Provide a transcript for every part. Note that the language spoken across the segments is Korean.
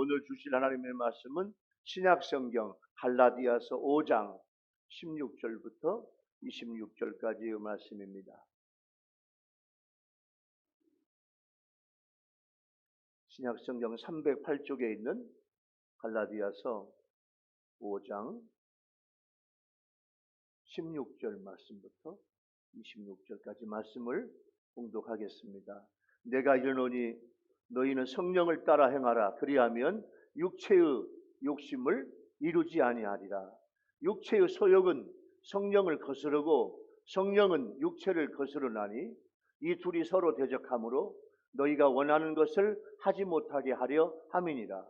오늘 주실 하나님의 말씀은 신약성경 갈라디아서 5장 16절부터 26절까지의 말씀입니다. 신약성경 308쪽에 있는 갈라디아서 5장 16절 말씀부터 26절까지 말씀을 봉독하겠습니다. 내가 이르노니 너희는 성령을 따라 행하라. 그리하면 육체의 욕심을 이루지 아니하리라. 육체의 소욕은 성령을 거스르고 성령은 육체를 거스르나니 이 둘이 서로 대적하므로 너희가 원하는 것을 하지 못하게 하려 함이니라.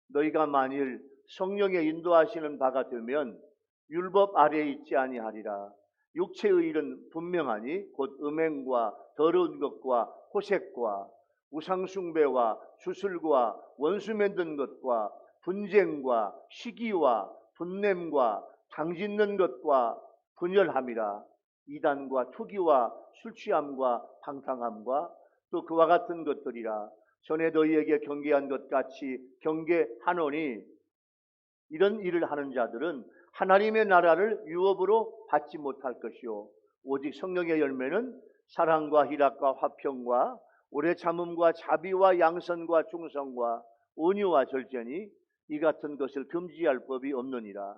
너희가 만일 성령의 인도하시는 바가 되면 율법 아래에 있지 아니하리라. 육체의 일은 분명하니 곧 음행과 더러운 것과 호색과 우상숭배와 주술과 원수 맺는 것과 분쟁과 시기와 분냄과 당짓는 것과 분열함이라. 이단과 투기와 술취함과 방탕함과 또 그와 같은 것들이라. 전에 너희에게 경계한 것 같이 경계하노니 이런 일을 하는 자들은 하나님의 나라를 유업으로 받지 못할 것이요 오직 성령의 열매는 사랑과 희락과 화평과 오래 참음과 자비와 양선과 충성과 온유와 절제니 이 같은 것을 금지할 법이 없느니라.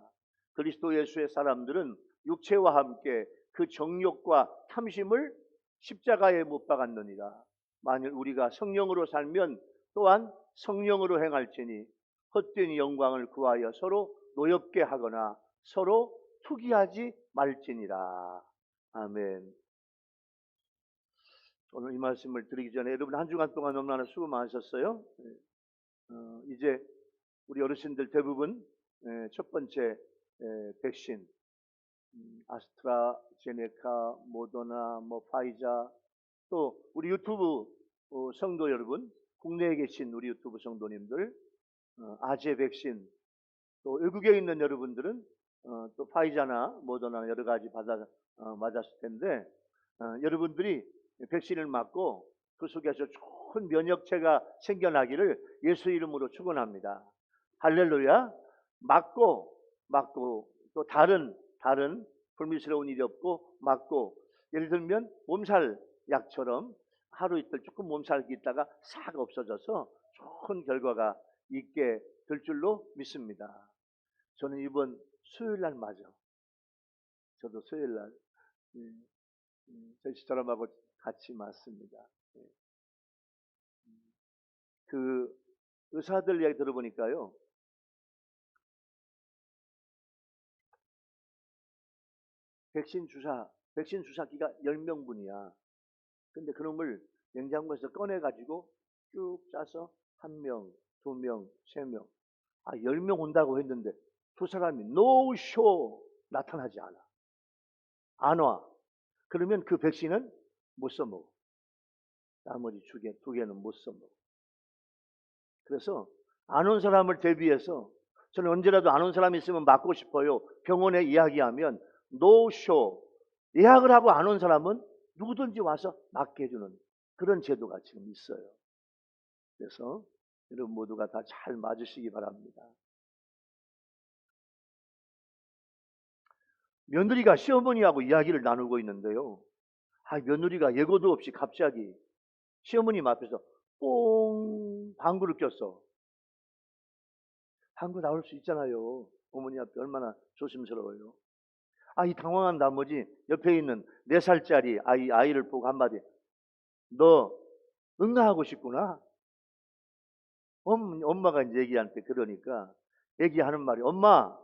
그리스도 예수의 사람들은 육체와 함께 그 정욕과 탐심을 십자가에 못 박았느니라. 만일 우리가 성령으로 살면 또한 성령으로 행할지니 헛된 영광을 구하여 서로 노엽게 하거나 서로 투기하지 말지니라. 아멘. 오늘 이 말씀을 드리기 전에 여러분 한 주간 동안 너무나 수고 많으셨어요. 이제 우리 어르신들 대부분 첫 번째 백신 아스트라제네카, 모더나, 파이자, 또 우리 유튜브 성도 여러분, 국내에 계신 우리 유튜브 성도님들 아제 백신, 또 외국에 있는 여러분들은 또 파이자나 모더나 여러 가지 맞았을 텐데 여러분들이 백신을 맞고 그 속에서 좋은 면역체가 생겨나기를 예수 이름으로 축원합니다. 할렐루야. 맞고 또 다른 불미스러운 일이 없고 맞고 예를 들면 몸살 약처럼 하루 이틀 조금 몸살이 있다가 싹 없어져서 좋은 결과가 있게 될 줄로 믿습니다. 저는 이번 수요일날 맞아. 저도 수요일날 저희 집사람하고 같이 맞습니다. 그 의사들 이야기 들어보니까요, 백신 주사기가 10명분이야. 근데 그놈을 냉장고에서 꺼내가지고 쭉 짜서 1명, 2명, 3명, 10명 온다고 했는데 두 사람이 노쇼 나타나지 않아. 안 와. 그러면 그 백신은 못 써먹어. 나머지 두 개는 못 써먹어. 그래서 안 온 사람을 대비해서 저는 언제라도 안 온 사람이 있으면 맞고 싶어요. 병원에 이야기하면 노쇼. 예약을 하고 안 온 사람은 누구든지 와서 맞게 해주는 그런 제도가 지금 있어요. 그래서 여러분 모두가 다 잘 맞으시기 바랍니다. 며느리가 시어머니하고 이야기를 나누고 있는데요. 며느리가 예고도 없이 갑자기 시어머님 앞에서 뽕 방구를 꼈어. 방구 나올 수 있잖아요. 어머니 앞에 얼마나 조심스러워요. 이 당황한 나머지 옆에 있는 4살짜리 아이를 보고 한마디, 너 응가하고 싶구나. 엄마가 이제 애기한테 그러니까 애기하는 말이, 엄마,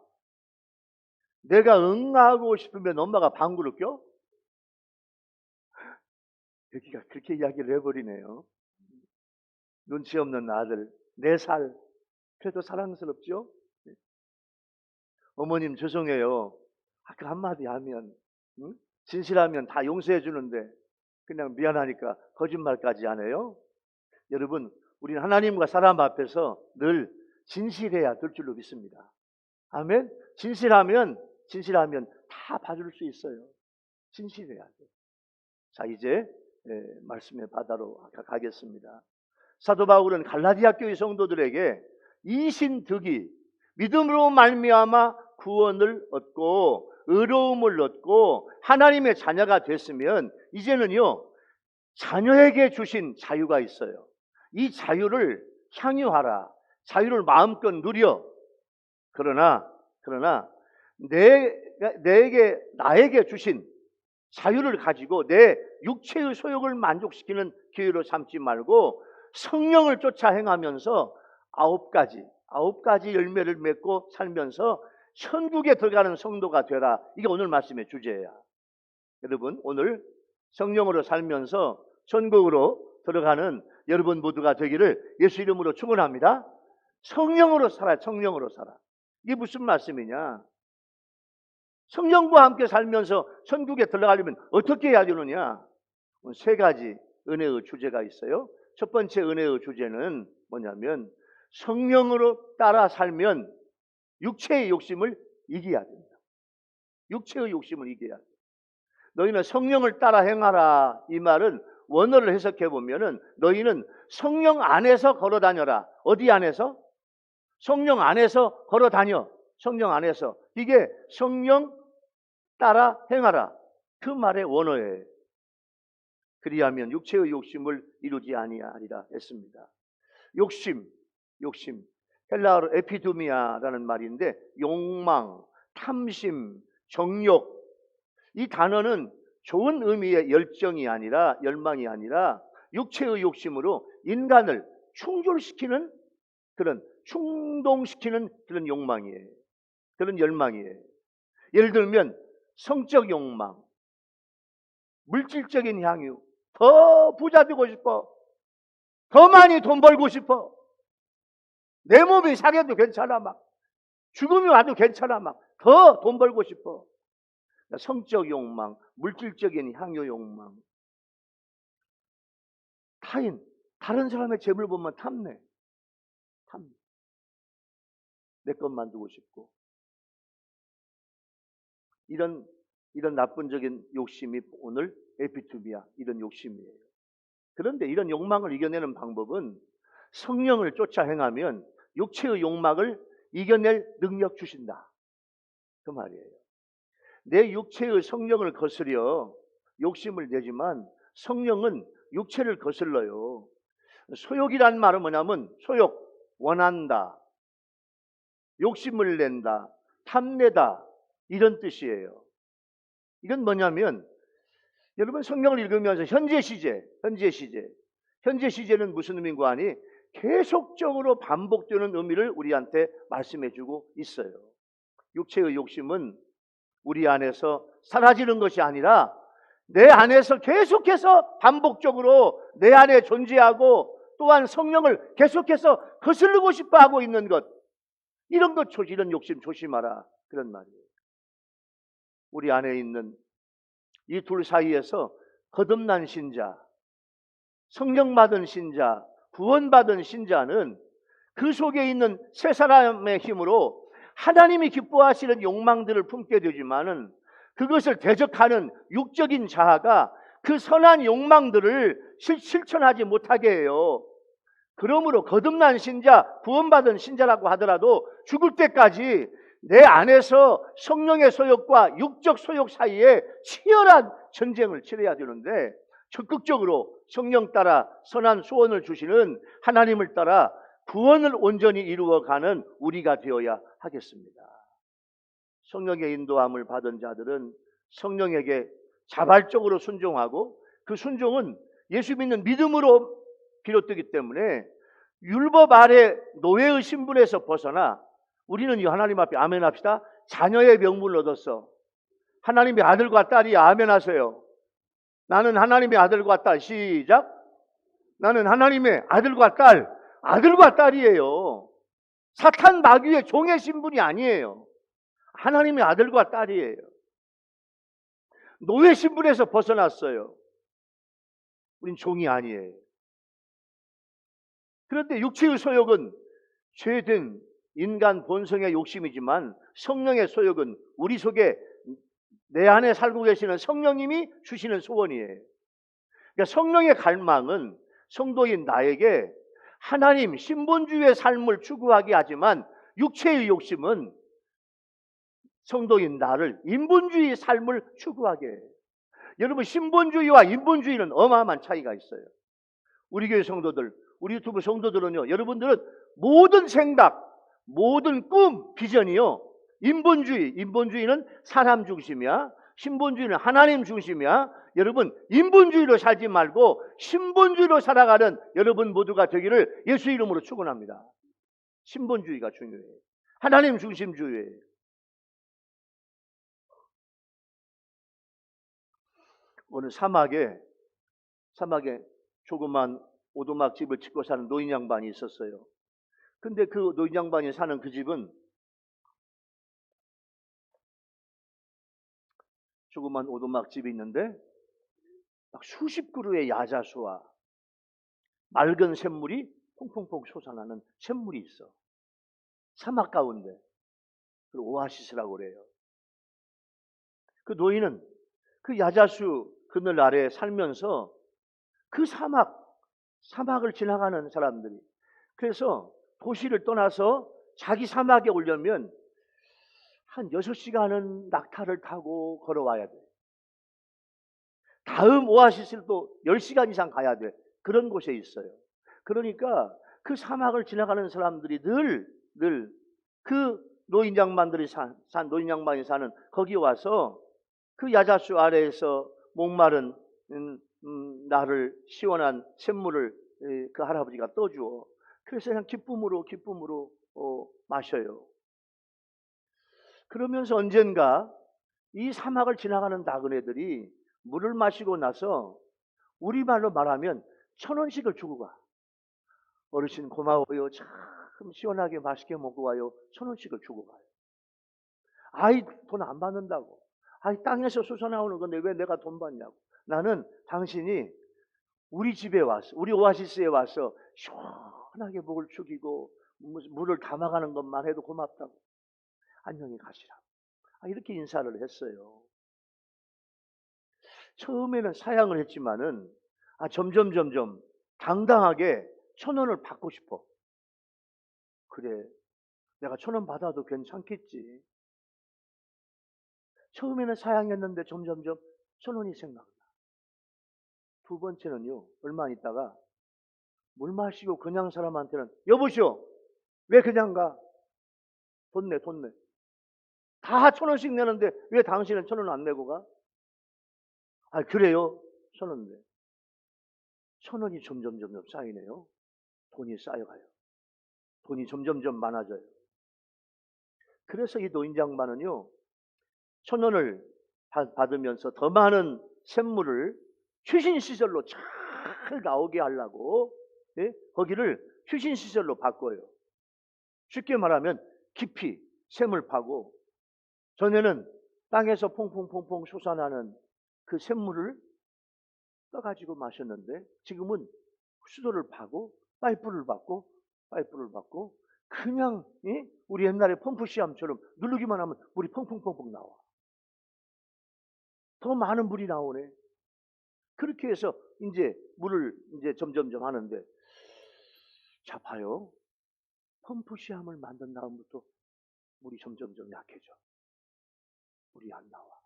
내가 응가하고 싶으면 엄마가 방구를 껴? 애기가 그렇게 이야기를 해버리네요. 눈치 없는 아들 4살. 그래도 사랑스럽죠? 어머님 죄송해요. 그 한마디 하면 진실하면 다 용서해 주는데 그냥 미안하니까 거짓말까지 안 해요. 여러분, 우리는 하나님과 사람 앞에서 늘 진실해야 될 줄로 믿습니다. 아멘. 진실하면 다 봐줄 수 있어요. 진실해야 돼. 자, 이제 말씀의 바다로 가겠습니다. 사도 바울은 갈라디아 교회 성도들에게 이신득이 믿음으로 말미암아 구원을 얻고 의로움을 얻고 하나님의 자녀가 됐으면 이제는요, 자녀에게 주신 자유가 있어요. 이 자유를 향유하라. 자유를 마음껏 누려. 그러나 나에게 주신 자유를 가지고 내 육체의 소욕을 만족시키는 기회로 삼지 말고 성령을 쫓아 행하면서 아홉 가지 열매를 맺고 살면서 천국에 들어가는 성도가 되라. 이게 오늘 말씀의 주제야. 여러분, 오늘 성령으로 살면서 천국으로 들어가는 여러분 모두가 되기를 예수 이름으로 축원합니다. 성령으로 살아. 성령으로 살아. 이게 무슨 말씀이냐? 성령과 함께 살면서 천국에 들어가려면 어떻게 해야 되느냐? 세 가지 은혜의 주제가 있어요. 첫 번째 은혜의 주제는 뭐냐면 성령으로 따라 살면 육체의 욕심을 이겨야 된다. 육체의 욕심을 이겨야 된다. 너희는 성령을 따라 행하라. 이 말은 원어를 해석해 보면은 너희는 성령 안에서 걸어 다녀라. 어디 안에서? 성령 안에서 걸어 다녀. 성령 안에서. 이게 성령 따라 행하라. 그 말의 원어예요. 그리하면 육체의 욕심을 이루지 아니하리라 했습니다. 욕심. 헬라어로 에피두미아라는 말인데 욕망, 탐심, 정욕. 이 단어는 좋은 의미의 열정이 아니라 열망이 아니라 육체의 욕심으로 인간을 충족시키는 그런 충동시키는 그런 욕망이에요. 그런 열망이에요. 예를 들면 성적 욕망, 물질적인 향유, 더 부자 되고 싶어, 더 많이 돈 벌고 싶어, 내 몸이 상해도 괜찮아, 막 죽음이 와도 괜찮아, 막 더 돈 벌고 싶어. 성적 욕망, 물질적인 향유 욕망. 다른 사람의 재물 보면 탐내. 내 것만 두고 싶고. 이런 나쁜적인 욕심이 오늘 에피투비아, 이런 욕심이에요. 그런데 이런 욕망을 이겨내는 방법은 성령을 쫓아 행하면 육체의 욕망을 이겨낼 능력 주신다. 그 말이에요. 내 육체의 성령을 거스려 욕심을 내지만 성령은 육체를 거슬러요. 소욕이란 말은 뭐냐면 소욕, 원한다, 욕심을 낸다, 탐내다, 이런 뜻이에요. 이건 뭐냐면 여러분 성경을 읽으면서 현재 시제는 무슨 의미인가 하니 계속적으로 반복되는 의미를 우리한테 말씀해주고 있어요. 육체의 욕심은 우리 안에서 사라지는 것이 아니라 내 안에서 계속해서 반복적으로 내 안에 존재하고 또한 성령을 계속해서 거스르고 싶어 하고 있는 것, 이런 욕심 조심하라, 그런 말이에요. 우리 안에 있는 이 둘 사이에서 거듭난 신자, 성령 받은 신자, 구원받은 신자는 그 속에 있는 새 사람의 힘으로 하나님이 기뻐하시는 욕망들을 품게 되지만은 그것을 대적하는 육적인 자아가 그 선한 욕망들을 실천하지 못하게 해요. 그러므로 거듭난 신자, 구원받은 신자라고 하더라도 죽을 때까지 내 안에서 성령의 소욕과 육적 소욕 사이에 치열한 전쟁을 치러야 되는데 적극적으로 성령 따라 선한 소원을 주시는 하나님을 따라 구원을 온전히 이루어가는 우리가 되어야 하겠습니다. 성령의 인도함을 받은 자들은 성령에게 자발적으로 순종하고 그 순종은 예수 믿는 믿음으로 비롯되기 때문에 율법 아래 노예의 신분에서 벗어나 우리는 이 하나님 앞에 아멘 합시다. 자녀의 명분을 얻었어. 하나님의 아들과 딸이 아멘 하세요. 나는 하나님의 아들과 딸. 시작. 나는 하나님의 아들과 딸이에요. 사탄 마귀의 종의 신분이 아니에요. 하나님의 아들과 딸이에요. 노예 신분에서 벗어났어요. 우린 종이 아니에요. 그런데 육체의 소욕은 죄된 인간 본성의 욕심이지만 성령의 소욕은 우리 속에 내 안에 살고 계시는 성령님이 주시는 소원이에요. 그러니까 성령의 갈망은 성도인 나에게 하나님 신본주의의 삶을 추구하게 하지만 육체의 욕심은 성도인 나를 인본주의의 삶을 추구하게 해요. 여러분, 신본주의와 인본주의는 어마어마한 차이가 있어요. 우리 교회 성도들, 우리 유튜브 성도들은요, 여러분들은 모든 생각, 모든 꿈, 비전이요, 인본주의는 사람 중심이야. 신본주의는 하나님 중심이야. 여러분, 인본주의로 살지 말고 신본주의로 살아가는 여러분 모두가 되기를 예수 이름으로 축원합니다. 신본주의가 중요해요. 하나님 중심주의예요. 어느 사막에 조그만 오두막 집을 짓고 사는 노인 양반이 있었어요. 근데 그 노인 양반이 사는 그 집은 조그만 오두막 집이 있는데 막 수십 그루의 야자수와 맑은 샘물이 퐁퐁퐁 솟아나는 샘물이 있어. 사막 가운데. 그 오아시스라고 그래요. 그 노인은 그 야자수 그늘 아래에 살면서 그 사막을 지나가는 사람들이, 그래서 도시를 떠나서 자기 사막에 오려면 한 6시간은 낙타를 타고 걸어와야 돼. 다음 오아시스를 또 10시간 이상 가야 돼. 그런 곳에 있어요. 그러니까 그 사막을 지나가는 사람들이 늘 그 노인 양반이 사는 거기 와서 그 야자수 아래에서 목마른 나를 시원한 샘물을 그 할아버지가 떠주어. 그래서 그냥 기쁨으로 마셔요. 그러면서 언젠가 이 사막을 지나가는 나그네들이 물을 마시고 나서 우리말로 말하면 1,000원씩을 주고 가. 어르신 고마워요. 참 시원하게 맛있게 먹고 와요. 1,000원씩을 주고 가요. 아이, 돈 안 받는다고. 아이, 땅에서 솟아나오는 건데 왜 내가 돈 받냐고. 나는 당신이 우리 집에 와서, 우리 오아시스에 와서 시원하게 목을 축이고 물을 담아가는 것만 해도 고맙다고. 안녕히 가시라. 이렇게 인사를 했어요. 처음에는 사양을 했지만은 점점 당당하게 1,000원을 받고 싶어. 그래, 내가 1,000원 받아도 괜찮겠지. 처음에는 사양했는데 점점 1,000원이 생각나. 두 번째는요, 얼마 있다가 물 마시고 그냥 사람한테는 여보시오, 왜 그냥 가? 돈 내. 다 1,000원씩 내는데 왜 당신은 1,000원 안 내고 가? 그래요? 1,000원 내. 1,000원이 점점 쌓이네요. 돈이 쌓여가요. 돈이 점점 많아져요. 그래서 이 노인 양반은요, 1,000원을 받으면서 더 많은 샘물을 휴신시설로 잘 나오게 하려고, 거기를 휴신시설로 바꿔요. 쉽게 말하면 깊이 샘을 파고, 전에는 땅에서 퐁퐁퐁 솟아나는 그 샘물을 떠가지고 마셨는데 지금은 수도를 파고 파이프를 받고 그냥, 우리 옛날에 펌프 시험처럼 누르기만 하면 물이 펑펑펑펑 나와. 더 많은 물이 나오네. 그렇게 해서 이제 물을 점점 하는데, 자 봐요. 펌프 시험을 만든 다음부터 물이 점점 약해져. 물이 안 나와.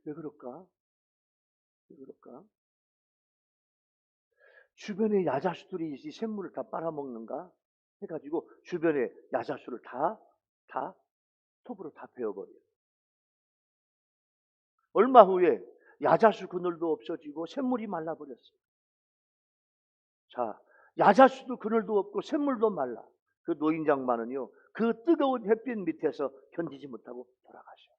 왜 그럴까? 주변에 야자수들이 이 샘물을 다 빨아먹는가 해가지고 주변에 야자수를 다 톱으로 다 베어버려요. 얼마 후에 야자수 그늘도 없어지고 샘물이 말라버렸어요. 자, 야자수도 그늘도 없고 샘물도 말라. 그 노인 장만은요, 그 뜨거운 햇빛 밑에서 견디지 못하고 돌아가셔.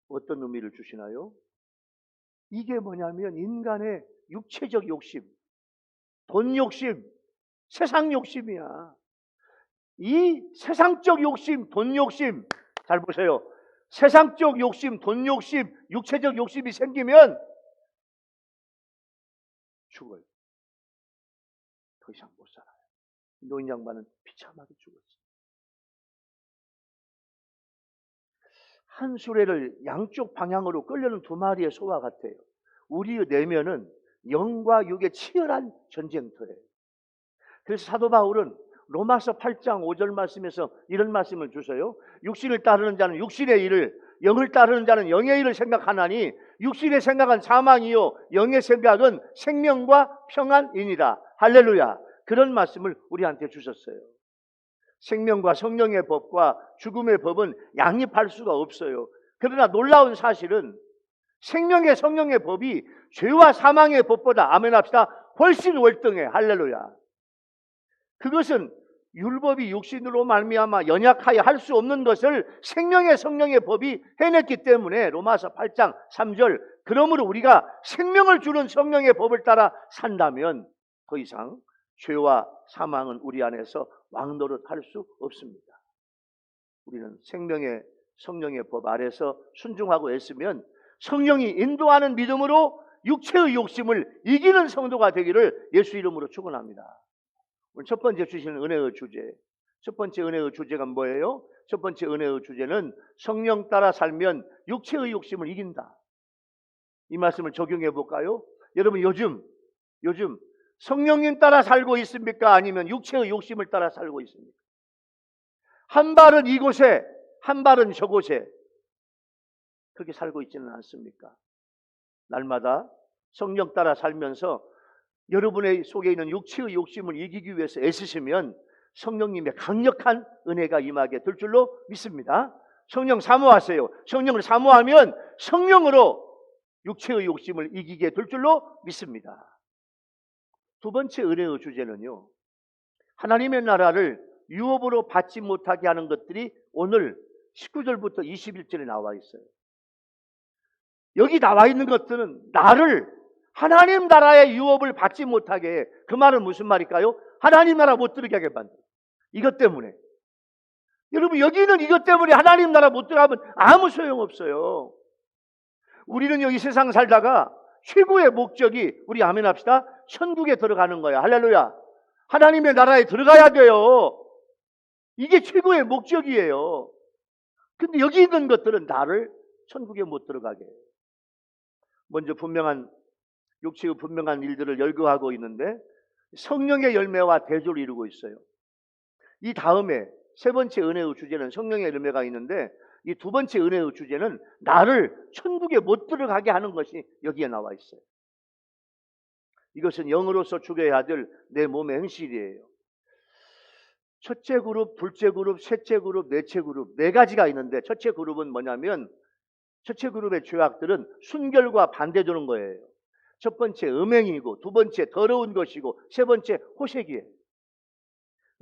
어떤 의미를 주시나요? 이게 뭐냐면 인간의 육체적 욕심, 돈 욕심, 세상 욕심이야. 이 세상적 욕심, 돈 욕심, 잘 보세요. 세상적 욕심, 돈 욕심, 육체적 욕심이 생기면 죽어요. 더 이상 못 살아요. 노인 양반은 비참하게 죽었어요. 한 수레를 양쪽 방향으로 끌려는 두 마리의 소와 같아요. 우리의 내면은 영과 육의 치열한 전쟁터예요. 그래서 사도 바울은 로마서 8장 5절 말씀에서 이런 말씀을 주세요. 육신을 따르는 자는 육신의 일을, 영을 따르는 자는 영의 일을 생각하나니 육신의 생각은 사망이요 영의 생각은 생명과 평안이니라. 할렐루야. 그런 말씀을 우리한테 주셨어요. 생명과 성령의 법과 죽음의 법은 양립할 수가 없어요. 그러나 놀라운 사실은 생명의 성령의 법이 죄와 사망의 법보다, 아멘 합시다, 훨씬 월등해. 할렐루야. 그것은 율법이 육신으로 말미암아 연약하여 할 수 없는 것을 생명의 성령의 법이 해냈기 때문에 로마서 8장 3절, 그러므로 우리가 생명을 주는 성령의 법을 따라 산다면 더 이상 죄와 사망은 우리 안에서 왕노릇할 수 없습니다. 우리는 생명의 성령의 법 아래서 순종하고 있으면 성령이 인도하는 믿음으로 육체의 욕심을 이기는 성도가 되기를 예수 이름으로 축원합니다. 오늘 첫 번째 주시는 은혜의 주제, 첫 번째 은혜의 주제가 뭐예요? 첫 번째 은혜의 주제는 성령 따라 살면 육체의 욕심을 이긴다. 이 말씀을 적용해 볼까요? 여러분 요즘 성령님 따라 살고 있습니까? 아니면 육체의 욕심을 따라 살고 있습니까? 한 발은 이곳에, 한 발은 저곳에 그렇게 살고 있지는 않습니까? 날마다 성령 따라 살면서 여러분의 속에 있는 육체의 욕심을 이기기 위해서 애쓰시면 성령님의 강력한 은혜가 임하게 될 줄로 믿습니다. 성령 사모하세요. 성령을 사모하면 성령으로 육체의 욕심을 이기게 될 줄로 믿습니다. 두 번째 은혜의 주제는요, 하나님의 나라를 유업으로 받지 못하게 하는 것들이 오늘 19절부터 21절에 나와 있어요. 여기 나와 있는 것들은 나를 하나님 나라의 유업을 받지 못하게 해. 그 말은 무슨 말일까요? 하나님 나라 못 들어가게 하게 만들어. 이것 때문에. 여러분 여기는 이것 때문에 하나님 나라 못 들어가면 아무 소용없어요. 우리는 여기 세상 살다가 최고의 목적이, 우리 아멘 합시다, 천국에 들어가는 거야. 할렐루야. 하나님의 나라에 들어가야 돼요. 이게 최고의 목적이에요. 근데 여기 있는 것들은 나를 천국에 못 들어가게 해요. 먼저 육체의 분명한 일들을 열거하고 있는데 성령의 열매와 대조를 이루고 있어요. 이 다음에 세 번째 은혜의 주제는 성령의 열매가 있는데, 이 두 번째 은혜의 주제는 나를 천국에 못 들어가게 하는 것이 여기에 나와 있어요. 이것은 영으로서 죽여야 될 내 몸의 행실이에요. 첫째 그룹, 둘째 그룹, 셋째 그룹, 넷째 그룹, 네 가지가 있는데, 첫째 그룹은 뭐냐면, 첫째 그룹의 죄악들은 순결과 반대되는 거예요. 첫 번째 음행이고, 두 번째 더러운 것이고, 세 번째 호색이에요.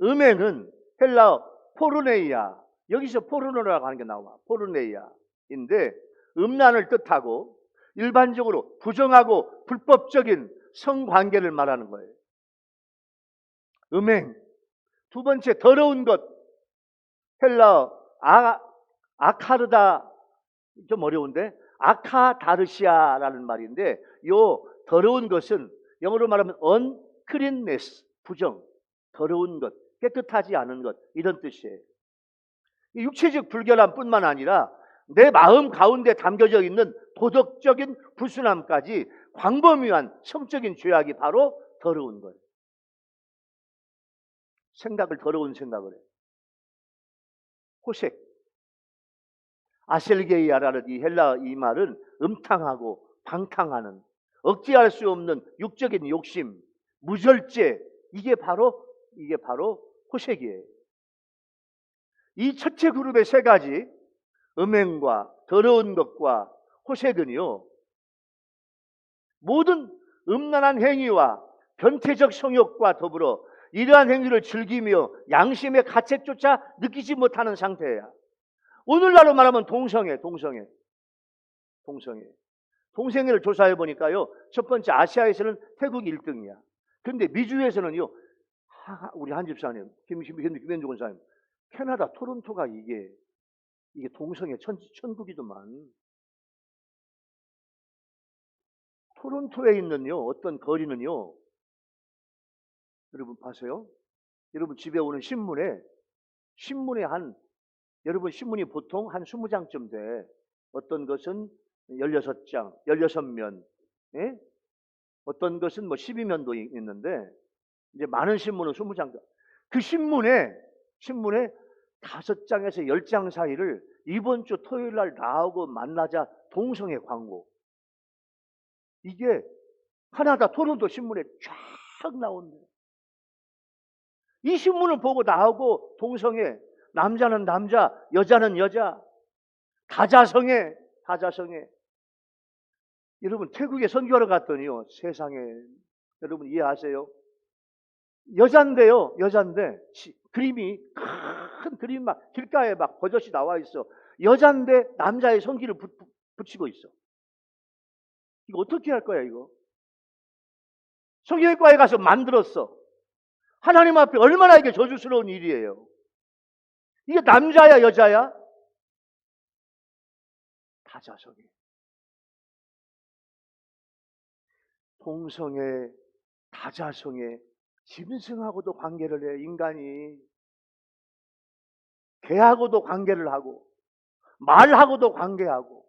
음행은 헬라어 포르네이아, 여기서 포르노라고 하는 게 나와. 포르네이아인데 음란을 뜻하고 일반적으로 부정하고 불법적인 성관계를 말하는 거예요. 음행. 두 번째 더러운 것, 헬라어 아카르다, 좀 어려운데 아카다르시아라는 말인데, 요 더러운 것은 영어로 말하면 uncleanness, 부정, 더러운 것, 깨끗하지 않은 것, 이런 뜻이에요. 육체적 불결함 뿐만 아니라 내 마음 가운데 담겨져 있는 도덕적인 불순함까지 광범위한 성적인 죄악이 바로 더러운 거예요. 더러운 생각을 해요. 호색, 아셀게이아라는 이 헬라 이 말은 음탕하고 방탕하는, 억제할 수 없는 육적인 욕심, 무절제, 이게 바로 호색이에요. 이 첫째 그룹의 세 가지, 음행과 더러운 것과 호색은요, 모든 음란한 행위와 변태적 성욕과 더불어 이러한 행위를 즐기며 양심의 가책조차 느끼지 못하는 상태야. 오늘날로 말하면 동성애를 조사해 보니까요, 첫 번째 아시아에서는 태국 1등이야. 근데 미주에서는요, 우리 한 집사님, 김현주 권사님, 캐나다 토론토가 이게 동성애 천국이더만. 토론토에 있는요 어떤 거리는요, 여러분 봐세요. 여러분 집에 오는 신문에 한 여러분 신문이 보통 한 20장쯤 돼. 어떤 것은 16장, 16면, 예? 어떤 것은 뭐 12면도 있는데 이제 많은 신문은 20장. 그 신문에 5장에서 10장 사이를 이번 주 토요일 날 나하고 만나자 동성애 광고. 이게 하나다 토론토 신문에 쫙 나온대. 이 신문을 보고 나하고 동성애, 남자는 남자, 여자는 여자, 다자성애. 여러분 태국에 선교하러 갔더니요, 세상에, 여러분 이해하세요? 여잔데 그림이 큰 그림 막 길가에 막 버젓이 나와 있어. 여잔데 남자의 성기를 붙이고 있어. 이거 어떻게 할 거야 이거? 성경외과에 가서 만들었어. 하나님 앞에 얼마나 이게 저주스러운 일이에요. 이게 남자야 여자야? 다자성애. 동성애, 다자성애, 짐승하고도 관계를 해. 인간이 개하고도 관계를 하고 말하고도 관계하고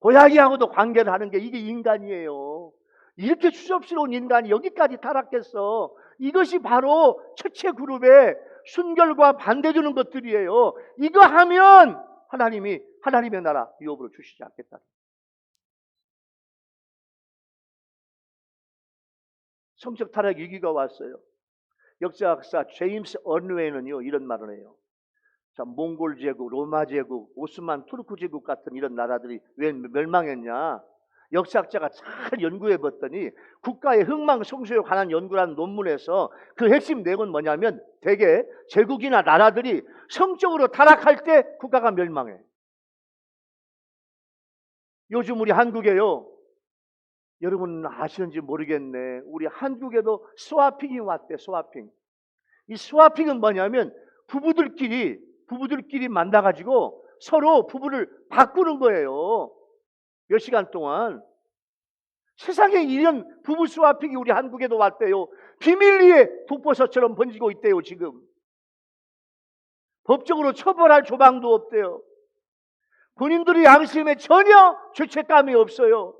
고양이하고도 관계를 하는 게 이게 인간이에요. 이렇게 추접스러운 인간이 여기까지 타락했어. 이것이 바로 첫째 그룹의 순결과 반대되는 것들이에요. 이거 하면 하나님이 하나님의 나라 유업으로 주시지 않겠다. 성적 타락 위기가 왔어요. 역사학사 제임스 언웨이는요 이런 말을 해요. 자, 몽골 제국, 로마 제국, 오스만 투르크 제국 같은 이런 나라들이 왜 멸망했냐? 역사학자가 잘 연구해 봤더니 국가의 흥망성쇠에 관한 연구라는 논문에서 그 핵심 내용은 뭐냐면 대개 제국이나 나라들이 성적으로 타락할 때 국가가 멸망해. 요즘 우리 한국에요. 여러분 아시는지 모르겠네. 우리 한국에도 스와핑이 왔대. 스와핑. 이 스와핑은 뭐냐면 부부들끼리 만나가지고 서로 부부를 바꾸는 거예요. 몇 시간 동안. 세상에 이런 부부 스와핑이 우리 한국에도 왔대요. 비밀리에 독버섯처럼 번지고 있대요. 지금 법적으로 처벌할 조항도 없대요. 본인들의 양심에 전혀 죄책감이 없어요.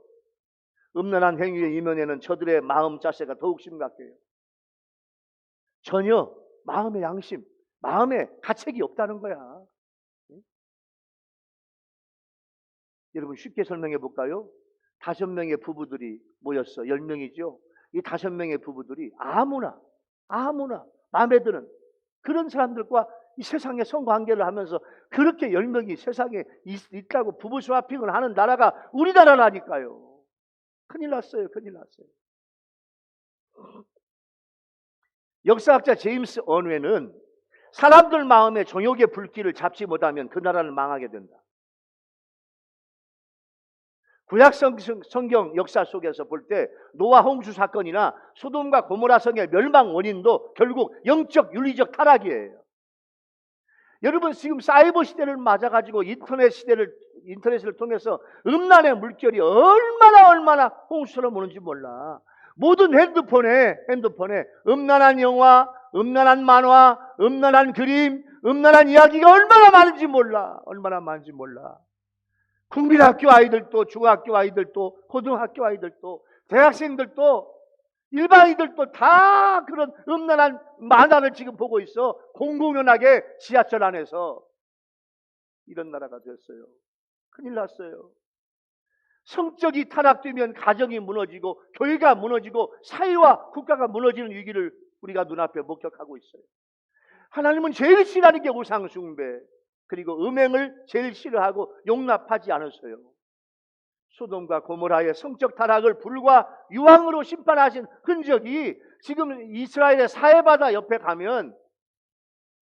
음란한 행위의 이면에는 저들의 마음 자세가 더욱 심각해요. 전혀 마음의 양심, 마음에 가책이 없다는 거야. 여러분 쉽게 설명해 볼까요? 5명의 부부들이 모였어. 10명이죠. 이 5명의 부부들이 아무나 마음에 드는 그런 사람들과 이 세상에 성관계를 하면서 그렇게 10명이 세상에 있다고 부부 스와핑을 하는 나라가 우리나라라니까요. 큰일 났어요. 역사학자 제임스 언웨는 사람들 마음에 정욕의 불길을 잡지 못하면 그 나라는 망하게 된다. 구약 성경 역사 속에서 볼 때 노아 홍수 사건이나 소돔과 고모라 성의 멸망 원인도 결국 영적 윤리적 타락이에요. 여러분 지금 사이버 시대를 맞아가지고 인터넷을 통해서 음란의 물결이 얼마나 홍수처럼 오는지 몰라. 모든 핸드폰에 음란한 영화, 음란한 만화, 음란한 그림, 음란한 이야기가 얼마나 많은지 몰라. 국민학교 아이들도, 중학교 아이들도, 고등학교 아이들도, 대학생들도, 일반인들도 다 그런 음란한 만화를 지금 보고 있어. 공공연하게 지하철 안에서. 이런 나라가 됐어요. 큰일 났어요. 성적이 타락되면 가정이 무너지고 교회가 무너지고 사회와 국가가 무너지는 위기를 우리가 눈앞에 목격하고 있어요. 하나님은 제일 싫어하는 게 우상 숭배 그리고 음행을 제일 싫어하고 용납하지 않으셔요. 소돔과 고모라의 성적 타락을 불과 유황으로 심판하신 흔적이 지금 이스라엘의 사해바다 옆에 가면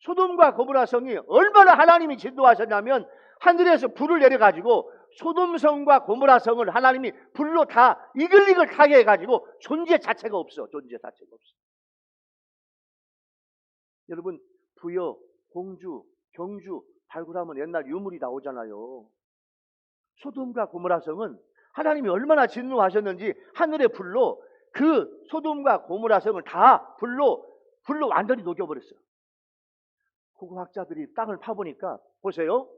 소돔과 고모라 성이 얼마나 하나님이 진도하셨냐면 하늘에서 불을 내려가지고 소돔성과 고모라 성을 하나님이 불로 다 이글이글 타게 해가지고 존재 자체가 없어. 여러분 부여, 공주, 경주 발굴하면 옛날 유물이 나오잖아요. 소돔과 고모라 성은 하나님이 얼마나 진노하셨는지 하늘의 불로 그 소돔과 고모라 성을 다 불로 완전히 녹여버렸어요. 고고학자들이 땅을 파보니까 보세요.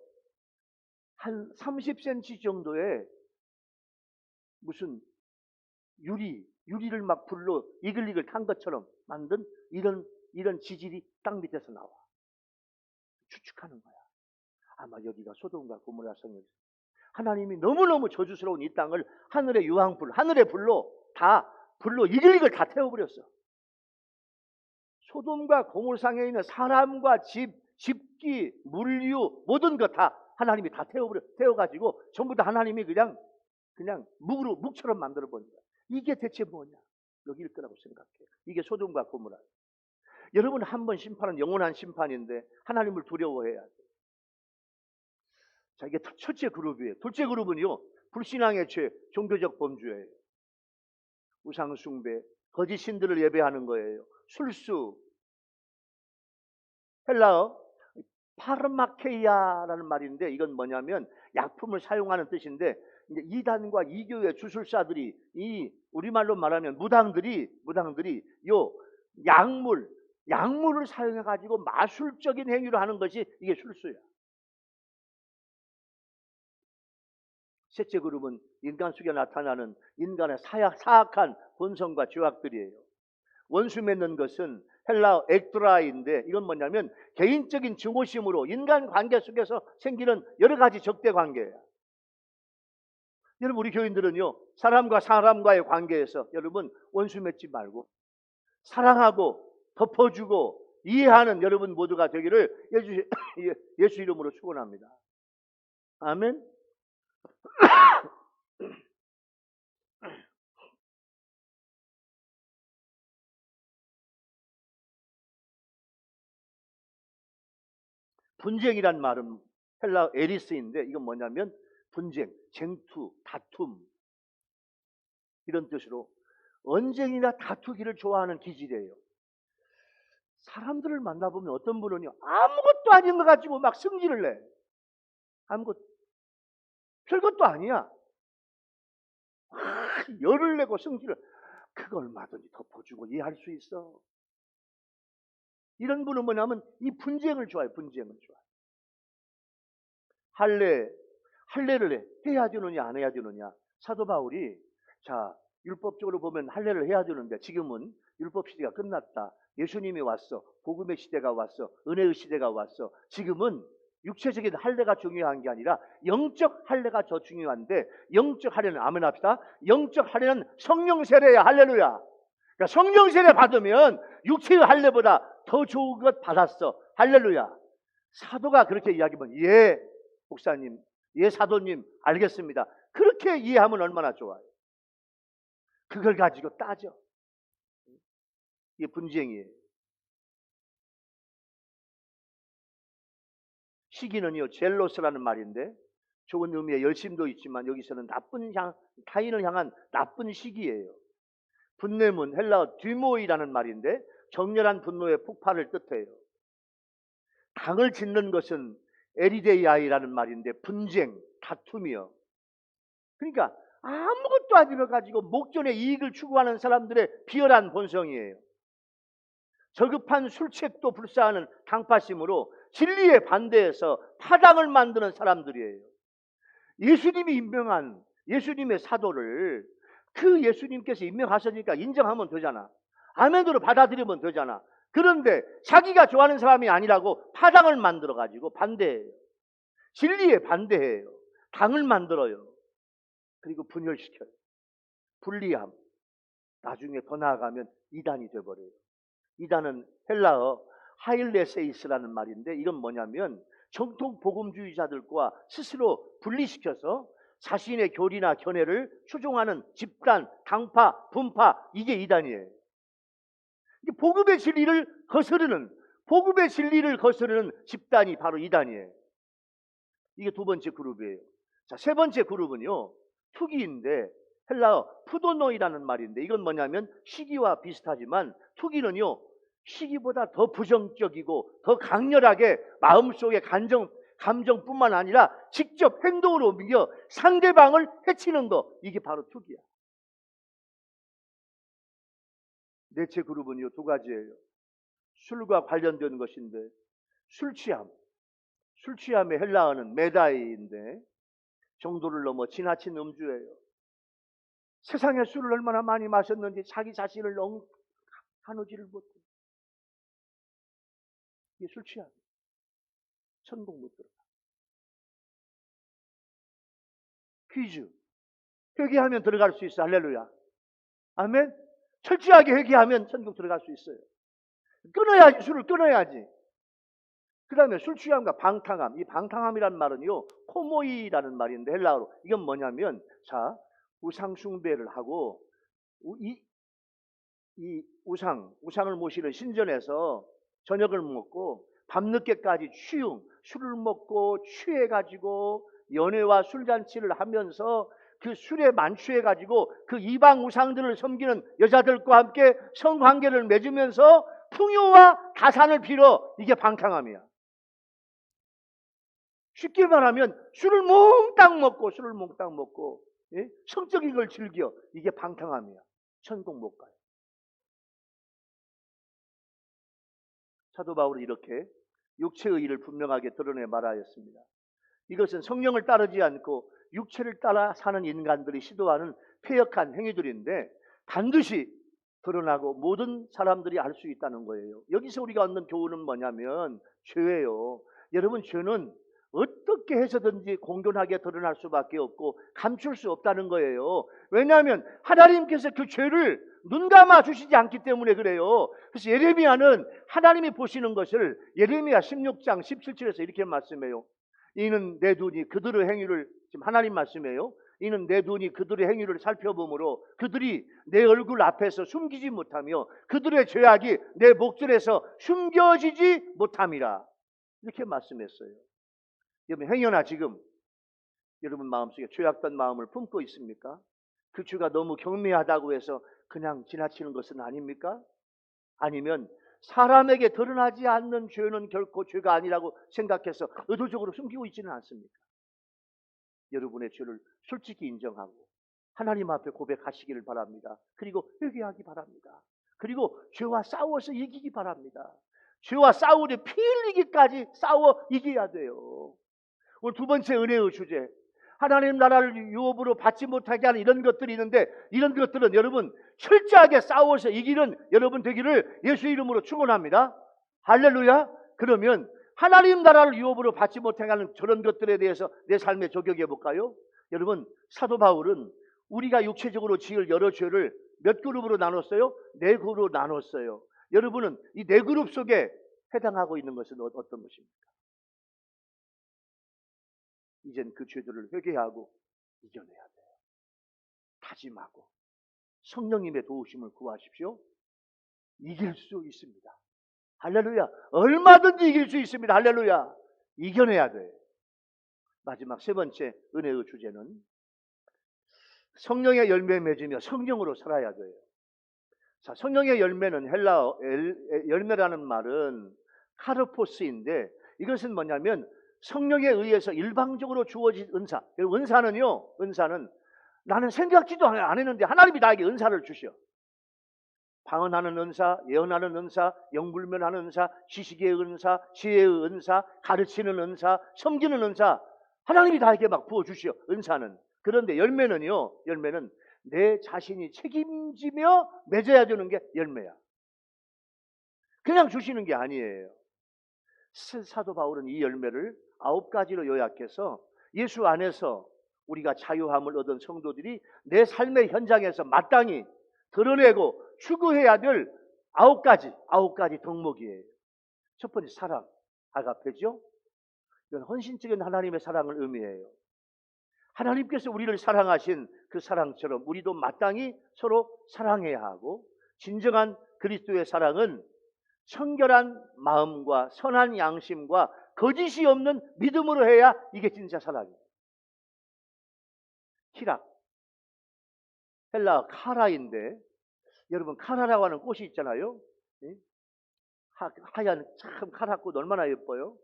한 30cm 정도의 무슨 유리를 막 불로 이글이글 탄 것처럼 만든 이런 지질이 땅 밑에서 나와. 추측하는 거야. 아마 여기가 소돔과 고모라 성이었어. 하나님이 너무너무 저주스러운 이 땅을 하늘의 유황불, 하늘의 불로 이글이글 다 태워버렸어. 소돔과 고모상에 있는 사람과 집기, 물류 모든 것 다 하나님이 다 태워가지고 전부 다 하나님이 그냥 묵처럼 만들어버린 거야. 이게 대체 뭐냐? 여기일 거라고 생각해. 이게 소돔과 고모라. 여러분, 한 번 심판은 영원한 심판인데 하나님을 두려워해야 돼. 자, 이게 첫째 그룹이에요. 둘째 그룹은요, 불신앙의 죄, 종교적 범죄예요. 우상숭배, 거짓 신들을 예배하는 거예요. 술수, 헬라어 파르마케이아라는 말인데 이건 뭐냐면 약품을 사용하는 뜻인데, 이제 이단과 이교의 주술사들이, 이 우리말로 말하면 무당들이 요 약물을 사용해 가지고 마술적인 행위를 하는 것이 이게 술수야. 셋째 그룹은 인간 속에 나타나는 인간의 사악한 본성과 죄악들이에요. 원수 맺는 것은 헬라어 엑드라인데 이건 뭐냐면 개인적인 증오심으로 인간 관계 속에서 생기는 여러 가지 적대 관계예요. 여러분, 우리 교인들은요, 사람과 사람과의 관계에서 여러분 원수 맺지 말고 사랑하고 덮어주고 이해하는 여러분 모두가 되기를 예수 이름으로 축원합니다. 아멘. 분쟁이란 말은 헬라어 에리스인데 이건 뭐냐면 분쟁, 쟁투, 다툼 이런 뜻으로 언쟁이나 다투기를 좋아하는 기질이에요. 사람들을 만나보면 어떤 분은요, 아무것도 아닌 거 가지고 막 승질을 내. 별것도 아니야. 열을 내고 승질을. 그걸 얼마든지 덮어주고 이해할 수 있어. 이런 분은 뭐냐면 이 분쟁을 좋아해. 분쟁을 좋아해. 할례를 해야 되느냐 안 해야 되느냐. 사도 바울이 율법적으로 보면 할례를 해야 되는데 지금은 율법 시대가 끝났다. 예수님이 왔어. 복음의 시대가 왔어. 은혜의 시대가 왔어. 지금은 육체적인 할례가 중요한 게 아니라 영적 할례가 더 중요한데, 영적 할례는 아멘 합시다. 영적 할례는 성령 세례야. 할렐루야. 그러니까 성령 세례 받으면 육체의 할례보다 더 좋은 것 받았어. 할렐루야. 사도가 그렇게 이야기하면 예 목사님, 예 사도님, 알겠습니다. 그렇게 이해하면 얼마나 좋아요. 그걸 가지고 따져. 이게 분쟁이에요. 시기는요, 젤로스라는 말인데 좋은 의미의 열심도 있지만 여기서는 타인을 향한 나쁜 시기예요. 분냄은 헬라어 뒤모이라는 말인데 정렬한 분노의 폭발을 뜻해요. 당을 짓는 것은 에리데이아이라는 말인데 분쟁, 다툼이요. 그러니까 아무것도 아니라 가지고 목전의 이익을 추구하는 사람들의 비열한 본성이에요. 저급한 술책도 불사하는 강파심으로 진리에 반대해서 파당을 만드는 사람들이에요. 예수님이 임명한 예수님의 사도를 그 예수님께서 임명하셨으니까 인정하면 되잖아. 아멘으로 받아들이면 되잖아. 그런데 자기가 좋아하는 사람이 아니라고 파당을 만들어가지고 반대해요. 진리에 반대해요. 당을 만들어요. 그리고 분열시켜요. 분리함. 나중에 더 나아가면 이단이 되어버려요. 이단은 헬라어 하일레세이스라는 말인데 이건 뭐냐면 정통 복음주의자들과 스스로 분리시켜서 자신의 교리나 견해를 추종하는 집단, 당파, 분파, 이게 이단이에요. 복음의 진리를 거스르는 집단이 바로 이단이에요. 이게 두 번째 그룹이에요. 자, 세 번째 그룹은요, 투기인데 헬라어 푸도노이라는 말인데 이건 뭐냐면 시기와 비슷하지만 투기는요, 시기보다 더 부정적이고 더 강렬하게 마음속의 감정뿐만 아니라 직접 행동으로 옮겨 상대방을 해치는 거, 이게 바로 투기야. 넷째 그룹은요, 두 가지예요. 술과 관련된 것인데 술 취함. 술 취함의 헬라어는 메다이인데 정도를 넘어 지나친 음주예요. 세상에 술을 얼마나 많이 마셨는지 자기 자신을 가누지를 못해. 이게 술 취함. 천국 못 들어가. 퀴즈. 회개하면 들어갈 수 있어. 할렐루야. 아멘. 철저하게 회개하면 천국 들어갈 수 있어요. 끊어야지. 술을 끊어야지. 그 다음에 술 취함과 방탕함. 이 방탕함이란 말은요, 코모이라는 말인데 헬라어로 이건 뭐냐면, 자, 우상 숭배를 하고 이 우상을 모시는 신전에서 저녁을 먹고 밤늦게까지 술을 먹고 취해가지고 연회와 술잔치를 하면서 그 술에 만취해가지고 그 이방 우상들을 섬기는 여자들과 함께 성관계를 맺으면서 풍요와 가산을 빌어. 이게 방탕함이야. 쉽게 말하면 술을 몽땅 먹고 예? 성적인 걸 즐겨. 이게 방탕함이야. 천국 못 가요. 사도 바울은 이렇게 육체의 의를 분명하게 드러내 말하였습니다. 이것은 성령을 따르지 않고 육체를 따라 사는 인간들이 시도하는 패역한 행위들인데 반드시 드러나고 모든 사람들이 알 수 있다는 거예요. 여기서 우리가 얻는 교훈은 뭐냐면 죄예요. 여러분, 죄는 어떻게 해서든지 공존하게 드러날 수밖에 없고 감출 수 없다는 거예요. 왜냐하면 하나님께서 그 죄를 눈감아 주시지 않기 때문에 그래요. 그래서 예레미야는 하나님이 보시는 것을 예레미야 16장 17절에서 이렇게 말씀해요. 이는 내 눈이 그들의 행위를, 지금 하나님 말씀이에요. 이는 내 눈이 그들의 행위를 살펴보므로 그들이 내 얼굴 앞에서 숨기지 못하며 그들의 죄악이 내 목전에서 숨겨지지 못함이라. 이렇게 말씀했어요. 여러분, 행여나 지금 여러분 마음속에 죄악된 마음을 품고 있습니까? 그 죄가 너무 경미하다고 해서 그냥 지나치는 것은 아닙니까? 아니면 사람에게 드러나지 않는 죄는 결코 죄가 아니라고 생각해서 의도적으로 숨기고 있지는 않습니까? 여러분의 죄를 솔직히 인정하고 하나님 앞에 고백하시기를 바랍니다. 그리고 회개하기 바랍니다. 그리고 죄와 싸워서 이기기 바랍니다. 죄와 싸우되 피 흘리기까지 싸워 이겨야 돼요. 오늘 두 번째 은혜의 주제, 하나님 나라를 유업으로 받지 못하게 하는 이런 것들이 있는데, 이런 것들은 여러분 철저하게 싸워서 이기는 여러분 되기를 예수 이름으로 축원합니다. 할렐루야. 그러면 하나님 나라를 유업으로 받지 못하게 하는 저런 것들에 대해서 내 삶에 적용해 볼까요? 여러분, 사도 바울은 우리가 육체적으로 지을 여러 죄를 몇 그룹으로 나눴어요? 네 그룹으로 나눴어요. 여러분은 이 네 그룹 속에 해당하고 있는 것은 어떤 것입니까? 이젠 그 죄들을 회개하고 이겨내야 돼요. 다짐하고 성령님의 도우심을 구하십시오. 이길 수 있습니다. 할렐루야. 얼마든지 이길 수 있습니다. 할렐루야. 이겨내야 돼. 마지막 세 번째 은혜의 주제는 성령의 열매 맺으며 성령으로 살아야 돼요. 자, 성령의 열매는 헬라어 열매라는 말은 카르포스인데, 이것은 뭐냐면 성령에 의해서 일방적으로 주어진 은사. 은사는 나는 생각지도 안 했는데 하나님이 나에게 은사를 주셔. 방언하는 은사, 예언하는 은사, 영불면하는 은사, 지식의 은사, 지혜의 은사, 가르치는 은사, 섬기는 은사, 하나님이 나에게 막 부어주시오. 은사는. 그런데 열매는 내 자신이 책임지며 맺어야 되는 게 열매야. 그냥 주시는 게 아니에요. 사도 바울은 이 열매를 9가지로 요약해서 예수 안에서 우리가 자유함을 얻은 성도들이 내 삶의 현장에서 마땅히 드러내고 추구해야 될 9가지 덕목이에요. 첫 번째, 사랑, 아가페죠. 이건 헌신적인 하나님의 사랑을 의미해요. 하나님께서 우리를 사랑하신 그 사랑처럼 우리도 마땅히 서로 사랑해야 하고, 진정한 그리스도의 사랑은 청결한 마음과 선한 양심과 거짓이 없는 믿음으로 해야 이게 진짜 사랑이에요. 희락, 헬라 카라인데, 여러분 카라라고 하는 꽃이 있잖아요. 하얀 참 카라꽃 얼마나 예뻐요.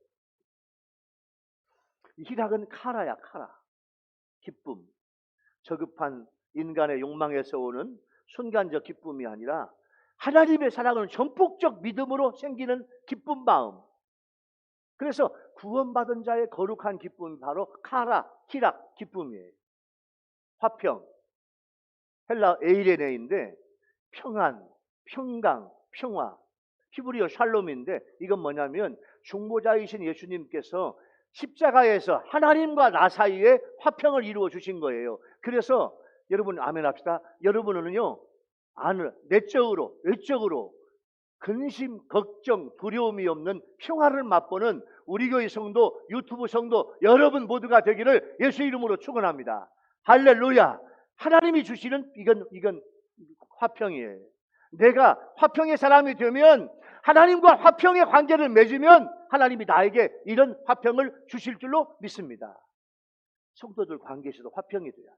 희락은 카라야. 카라. 기쁨. 저급한 인간의 욕망에서 오는 순간적 기쁨이 아니라 하나님의 사랑을 전폭적 믿음으로 생기는 기쁜 마음. 그래서 구원받은 자의 거룩한 기쁨이 바로 키락 기쁨이에요. 화평, 헬라 에이레네인데 평안, 평강, 평화, 히브리어 샬롬인데 이건 뭐냐면 중보자이신 예수님께서 십자가에서 하나님과 나 사이에 화평을 이루어 주신 거예요. 그래서 여러분 아멘 합시다. 여러분은요 내적으로 외적으로 근심, 걱정, 두려움이 없는 평화를 맛보는 우리 교회 성도, 유튜브 성도 여러분 모두가 되기를 예수 이름으로 축원합니다. 할렐루야. 하나님이 주시는 이건 화평이에요. 내가 화평의 사람이 되면 하나님과 화평의 관계를 맺으면 하나님이 나에게 이런 화평을 주실 줄로 믿습니다. 성도들 관계에서도 화평이 돼야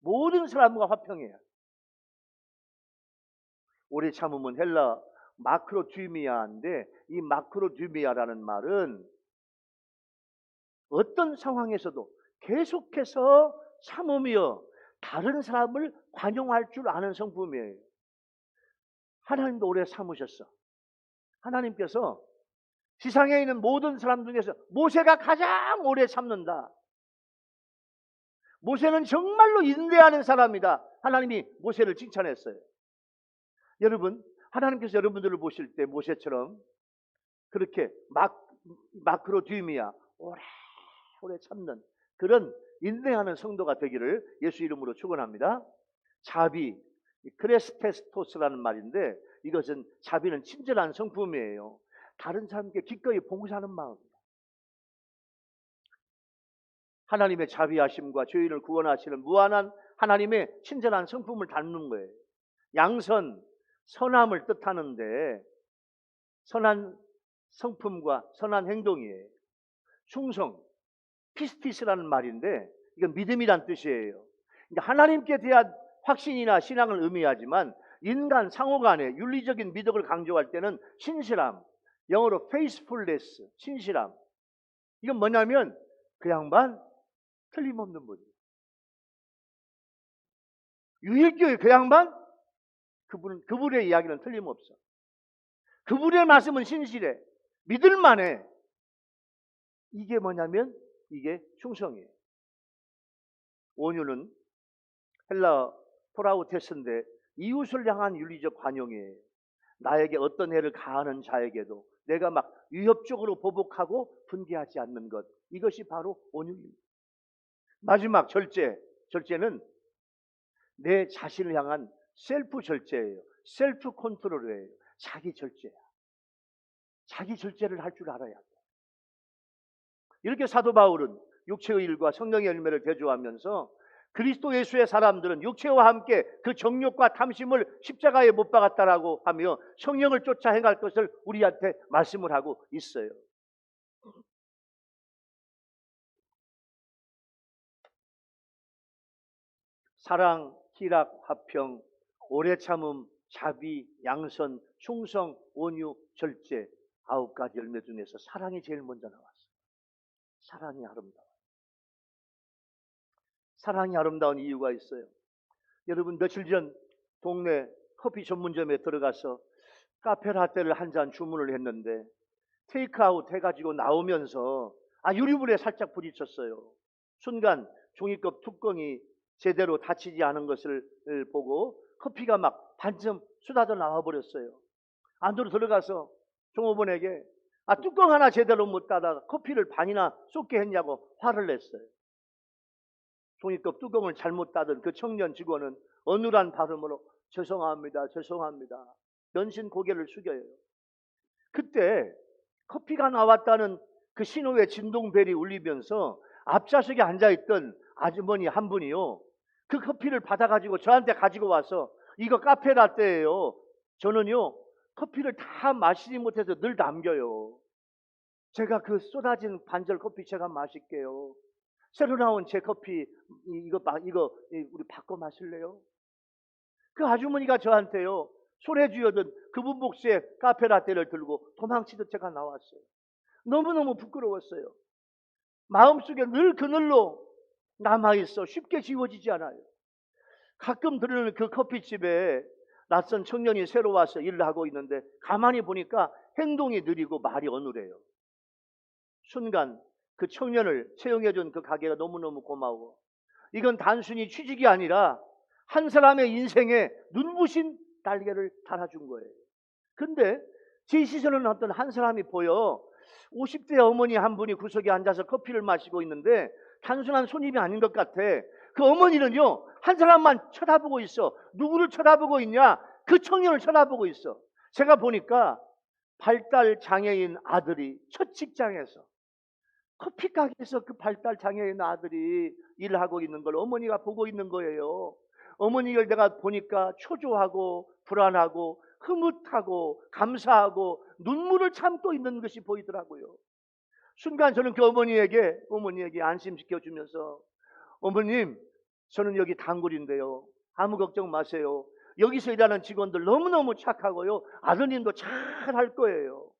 모든 사람과 화평해야. 오래 참으면 헬라 마크로듀미아인데 이 마크로듀미아라는 말은 어떤 상황에서도 계속해서 참으며 다른 사람을 관용할 줄 아는 성품이에요. 하나님도 오래 참으셨어. 하나님께서 세상에 있는 모든 사람 중에서 모세가 가장 오래 참는다. 모세는 정말로 인내하는 사람이다. 하나님이 모세를 칭찬했어요. 여러분, 하나님께서 여러분들을 보실 때 모세처럼 그렇게 마크로듀미아 오래 참는 그런 인내하는 성도가 되기를 예수 이름으로 축원합니다. 자비, 크레스테스토스라는 말인데 이것은 자비는 친절한 성품이에요. 다른 사람께 기꺼이 봉사하는 마음입니다. 하나님의 자비하심과 죄인을 구원하시는 무한한 하나님의 친절한 성품을 닮는 거예요. 양선, 선함을 뜻하는데 선한 성품과 선한 행동이에요. 충성, 피스티스라는 말인데 이건 믿음이란 뜻이에요. 그러니까 하나님께 대한 확신이나 신앙을 의미하지만 인간 상호 간의 윤리적인 미덕을 강조할 때는 신실함, 영어로 faithfulness, 신실함. 이건 뭐냐면 그 양반 틀림없는 분이에요. 유일교회 그 양반 그분의 이야기는 틀림없어. 그분의 말씀은 신실해. 믿을만해. 이게 뭐냐면 이게 충성이에요. 온유는 헬라 프라우테스인데 이웃을 향한 윤리적 관용이에요. 나에게 어떤 해를 가하는 자에게도 내가 막 위협적으로 보복하고 분개하지 않는 것. 이것이 바로 온유입니다. 마지막 절제는 내 자신을 향한 셀프 절제예요. 셀프 컨트롤이에요. 자기 절제야. 자기 절제를 할 줄 알아야 돼. 이렇게 사도 바울은 육체의 일과 성령의 열매를 대조하면서 그리스도 예수의 사람들은 육체와 함께 그 정욕과 탐심을 십자가에 못 박았다라고 하며 성령을 쫓아 행할 것을 우리한테 말씀을 하고 있어요. 사랑, 희락, 화평, 오래 참음, 자비, 양선, 충성, 온유, 절제 9가지 열매 중에서 사랑이 제일 먼저 나왔어요. 사랑이 아름다워요. 사랑이 아름다운 이유가 있어요. 여러분 며칠 전 동네 커피 전문점에 들어가서 카페라떼를 한 잔 주문을 했는데 테이크아웃 해가지고 나오면서 유리물에 살짝 부딪혔어요. 순간 종이컵 뚜껑이 제대로 닫히지 않은 것을 보고 커피가 막 반쯤 쏟아져 나와버렸어요. 안으로 들어가서 종업원에게 뚜껑 하나 제대로 못 닫아 커피를 반이나 쏟게 했냐고 화를 냈어요. 종이컵 뚜껑을 잘못 닫은 그 청년 직원은 어눌한 발음으로 죄송합니다. 연신 고개를 숙여요. 그때 커피가 나왔다는 그 신호의 진동벨이 울리면서 앞좌석에 앉아있던 아주머니 한 분이요. 그 커피를 받아가지고 저한테 가지고 와서 이거 카페라떼예요. 저는요 커피를 다 마시지 못해서 늘 남겨요. 제가 그 쏟아진 반절 커피 제가 마실게요. 새로 나온 제 커피 이거 우리 바꿔 마실래요? 그 아주머니가 저한테요 소래 쥐어든 그분 몫의 카페라떼를 들고 도망치듯 제가 나왔어요. 너무너무 부끄러웠어요. 마음속에 늘 그늘로 남아있어 쉽게 지워지지 않아요. 가끔 들르는 그 커피집에 낯선 청년이 새로 와서 일을 하고 있는데 가만히 보니까 행동이 느리고 말이 어눌해요. 순간 그 청년을 채용해준 그 가게가 너무너무 고마워. 이건 단순히 취직이 아니라 한 사람의 인생에 눈부신 달걀을 달아준 거예요. 근데 제 시선은 어떤 한 사람이 보여. 50대 어머니 한 분이 구석에 앉아서 커피를 마시고 있는데 단순한 손님이 아닌 것 같아. 그 어머니는요, 한 사람만 쳐다보고 있어. 누구를 쳐다보고 있냐? 그 청년을 쳐다보고 있어. 제가 보니까 발달 장애인 아들이 첫 직장에서 커피 가게에서 그 발달 장애인 아들이 일을 하고 있는 걸 어머니가 보고 있는 거예요. 어머니를 내가 보니까 초조하고 불안하고 흐뭇하고 감사하고 눈물을 참고 있는 것이 보이더라고요. 순간 저는 그 어머니에게 안심시켜주면서, 어머님, 저는 여기 단골인데요, 아무 걱정 마세요. 여기서 일하는 직원들 너무너무 착하고요, 아드님도 잘 할 거예요.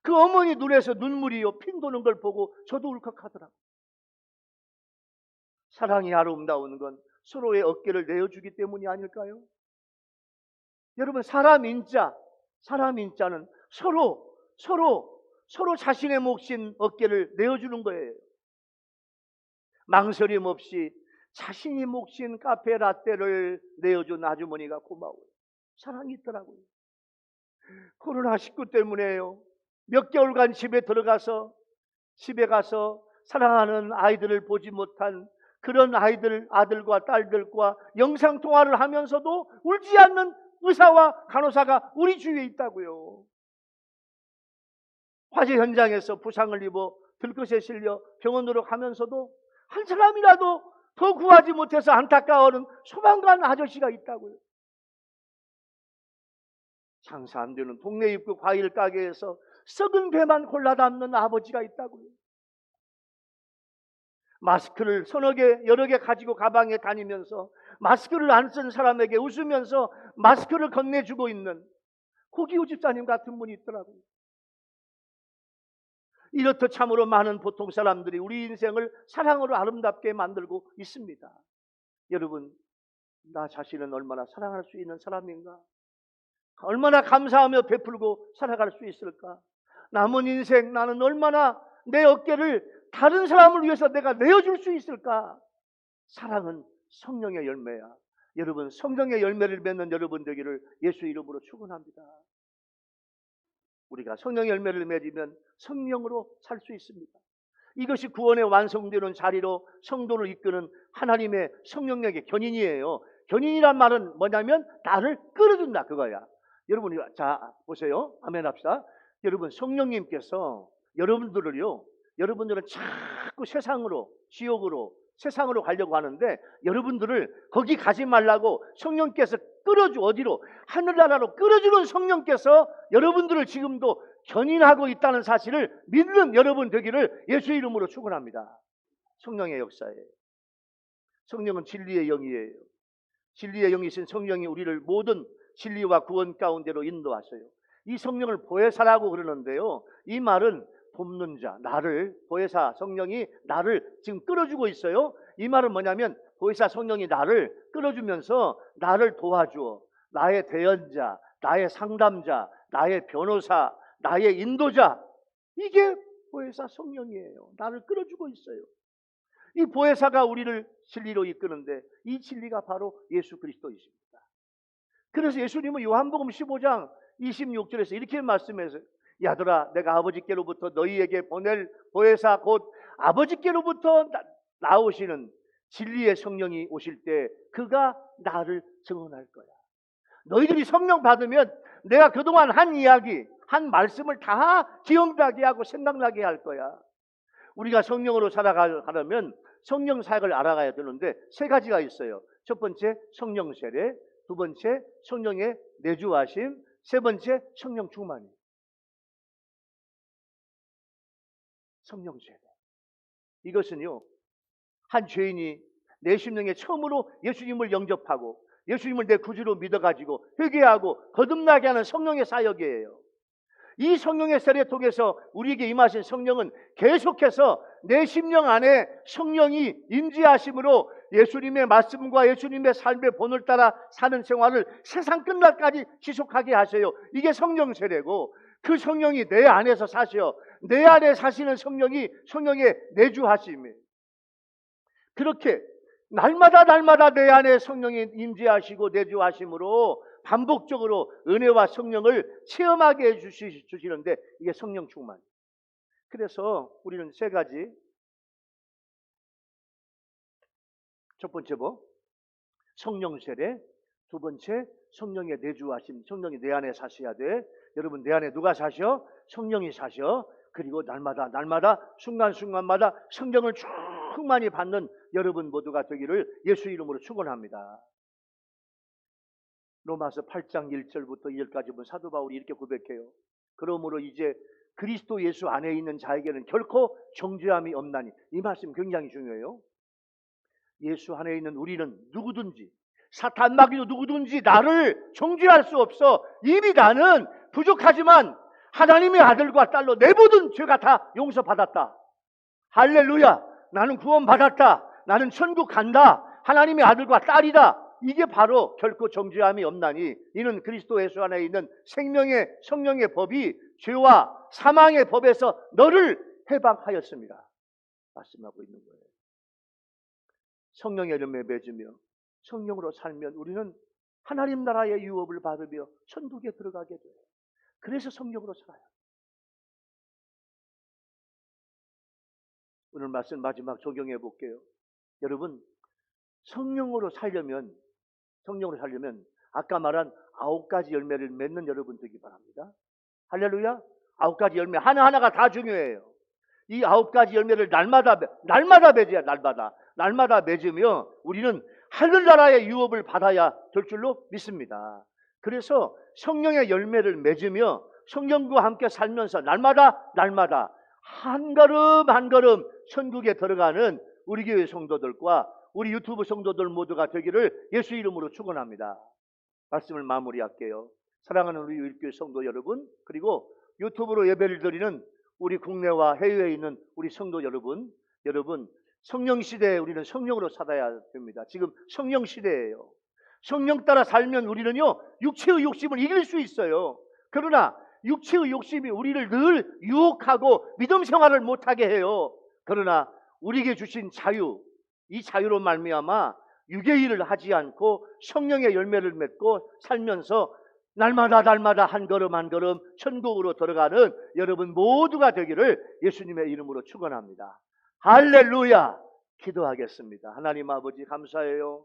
그 어머니 눈에서 눈물이요 핑 도는 걸 보고 저도 울컥하더라고요. 사랑이 아름다운 건 서로의 어깨를 내어주기 때문이 아닐까요? 여러분, 사람 인자는 서로 자신의 몫인 어깨를 내어주는 거예요. 망설임 없이 자신이 몫인 카페 라떼를 내어준 아주머니가 고마워요. 사랑이 있더라고요. 코로나19 때문에요, 몇 개월간 집에 가서 사랑하는 아이들을 보지 못한 그런 아들과 딸들과 영상통화를 하면서도 울지 않는 의사와 간호사가 우리 주위에 있다고요. 화재 현장에서 부상을 입어 들것에 실려 병원으로 가면서도 한 사람이라도 더 구하지 못해서 안타까워하는 소방관 아저씨가 있다고요. 장사 안 되는 동네 입구 과일 가게에서 썩은 배만 골라 담는 아버지가 있다고요. 마스크를 여러 개 가지고 가방에 다니면서 마스크를 안 쓴 사람에게 웃으면서 마스크를 건네주고 있는 고기우 집사님 같은 분이 있더라고요. 이렇듯 참으로 많은 보통 사람들이 우리 인생을 사랑으로 아름답게 만들고 있습니다. 여러분, 나 자신은 얼마나 사랑할 수 있는 사람인가? 얼마나 감사하며 베풀고 살아갈 수 있을까? 남은 인생 나는 얼마나 내 어깨를 다른 사람을 위해서 내가 내어줄 수 있을까? 사랑은 성령의 열매야. 여러분, 성령의 열매를 맺는 여러분 되기를 예수 이름으로 축원합니다. 우리가 성령의 열매를 맺으면 성령으로 살 수 있습니다. 이것이 구원의 완성되는 자리로 성도를 이끄는 하나님의 성령력의 견인이에요. 견인이란 말은 뭐냐면 나를 끌어준다, 그거야. 여러분, 자 보세요. 아멘 합시다. 여러분, 성령님께서 여러분들은 자꾸 지옥으로 세상으로 가려고 하는데, 여러분들을 거기 가지 말라고 성령께서 어디로? 하늘나라로 끌어주는 성령께서 여러분들을 지금도 견인하고 있다는 사실을 믿는 여러분 되기를 예수 이름으로 축원합니다. 성령의 역사예요. 성령은 진리의 영이에요. 진리의 영이신 성령이 우리를 모든 진리와 구원 가운데로 인도하셔요. 이 성령을 보혜사라고 그러는데요, 이 말은 돕는 자, 보혜사 성령이 나를 지금 끌어주고 있어요. 이 말은 뭐냐면 보혜사 성령이 나를 끌어주면서 나를 도와주어 나의 대언자, 나의 상담자, 나의 변호사, 나의 인도자, 이게 보혜사 성령이에요. 나를 끌어주고 있어요. 이 보혜사가 우리를 진리로 이끄는데 이 진리가 바로 예수 그리스도이십니다. 그래서 예수님은 요한복음 15장 26절에서 이렇게 말씀해서요. 야들아, 내가 아버지께로부터 너희에게 보낼 보혜사 곧 아버지께로부터 나오시는 진리의 성령이 오실 때 그가 나를 증언할 거야. 너희들이 성령 받으면 내가 그동안 한 이야기, 한 말씀을 다 기억나게 하고 생각나게 할 거야. 우리가 성령으로 살아가려면 성령 사역을 알아가야 되는데 세 가지가 있어요. 첫 번째, 성령 세례. 두 번째, 성령의 내주하심. 세 번째, 성령 충만이. 성령 세례. 이것은요, 한 죄인이 내 심령에 처음으로 예수님을 영접하고 예수님을 내 구주로 믿어가지고 회개하고 거듭나게 하는 성령의 사역이에요. 이 성령의 세례 통해서 우리에게 임하신 성령은 계속해서 내 심령 안에 성령이 임재하심으로 예수님의 말씀과 예수님의 삶의 본을 따라 사는 생활을 세상 끝날까지 지속하게 하세요. 이게 성령 세례고, 그 성령이 내 안에서 사셔. 내 안에 사시는 성령이 성령의 내주하심이에요. 그렇게 날마다 내 안에 성령이 임재하시고 내주하심으로 반복적으로 은혜와 성령을 체험하게 해주시는데 이게 성령 충만. 그래서 우리는 세 가지. 첫 번째 성령 세례. 두 번째 성령의 내주하심. 성령이 내 안에 사셔야 돼. 여러분 내 안에 누가 사셔? 성령이 사셔. 그리고 날마다 순간순간마다 성령을 충만히 받는 여러분 모두가 되기를 예수 이름으로 축원합니다. 로마서 8장 1절부터 2절까지 보면 사도 바울이 이렇게 고백해요. 그러므로 이제 그리스도 예수 안에 있는 자에게는 결코 정죄함이 없나니. 이 말씀 굉장히 중요해요. 예수 안에 있는 우리는 누구든지 사탄 마귀도 누구든지 나를 정죄할 수 없어. 이미 나는 부족하지만 하나님의 아들과 딸로 내 모든 죄가 다 용서받았다. 할렐루야. 나는 구원받았다. 나는 천국 간다. 하나님의 아들과 딸이다. 이게 바로 결코 정죄함이 없나니 이는 그리스도 예수 안에 있는 생명의 성령의 법이 죄와 사망의 법에서 너를 해방하였습니다. 말씀하고 있는 거예요. 성령의 열매 맺으며 성령으로 살면 우리는 하나님 나라의 유업을 받으며 천국에 들어가게 돼요. 그래서 성령으로 살아요. 오늘 말씀 마지막 적용해 볼게요. 여러분 성령으로 살려면 아까 말한 9가지 열매를 맺는 여러분 되기 바랍니다. 할렐루야. 9가지 열매 하나하나가 다 중요해요. 이 9가지 열매를 날마다 맺어야 날마다 맺으며 우리는 하늘나라의 유업을 받아야 될 줄로 믿습니다. 그래서 성령의 열매를 맺으며 성령과 함께 살면서 날마다 한 걸음 천국에 들어가는 우리 교회 성도들과 우리 유튜브 성도들 모두가 되기를 예수 이름으로 축원합니다. 말씀을 마무리할게요. 사랑하는 우리 유일교회 성도 여러분, 그리고 유튜브로 예배를 드리는 우리 국내와 해외에 있는 우리 성도 여러분, 성령 시대에 우리는 성령으로 살아야 됩니다. 지금 성령 시대예요. 성령 따라 살면 우리는요 육체의 욕심을 이길 수 있어요. 그러나 육체의 욕심이 우리를 늘 유혹하고 믿음 생활을 못하게 해요. 그러나 우리에게 주신 자유, 이 자유로 말미암아 육의 일을 하지 않고 성령의 열매를 맺고 살면서 날마다 한 걸음 천국으로 들어가는 여러분 모두가 되기를 예수님의 이름으로 축원합니다. 할렐루야. 기도하겠습니다. 하나님 아버지 감사해요.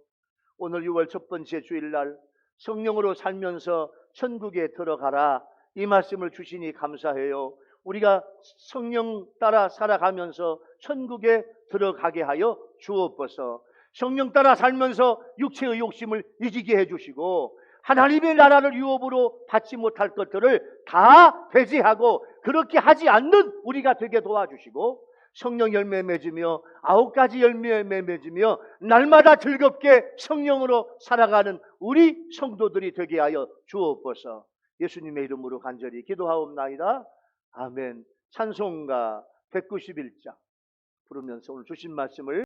오늘 6월 첫 번째 주일날 성령으로 살면서 천국에 들어가라 이 말씀을 주시니 감사해요. 우리가 성령 따라 살아가면서 천국에 들어가게 하여 주옵소서. 성령 따라 살면서 육체의 욕심을 이기게 해주시고 하나님의 나라를 유업으로 받지 못할 것들을 다 배제하고 그렇게 하지 않는 우리가 되게 도와주시고 성령 열매 맺으며 9가지 열매 맺으며 날마다 즐겁게 성령으로 살아가는 우리 성도들이 되게 하여 주옵소서. 예수님의 이름으로 간절히 기도하옵나이다. 아멘. 찬송가 191장 부르면서 오늘 주신 말씀을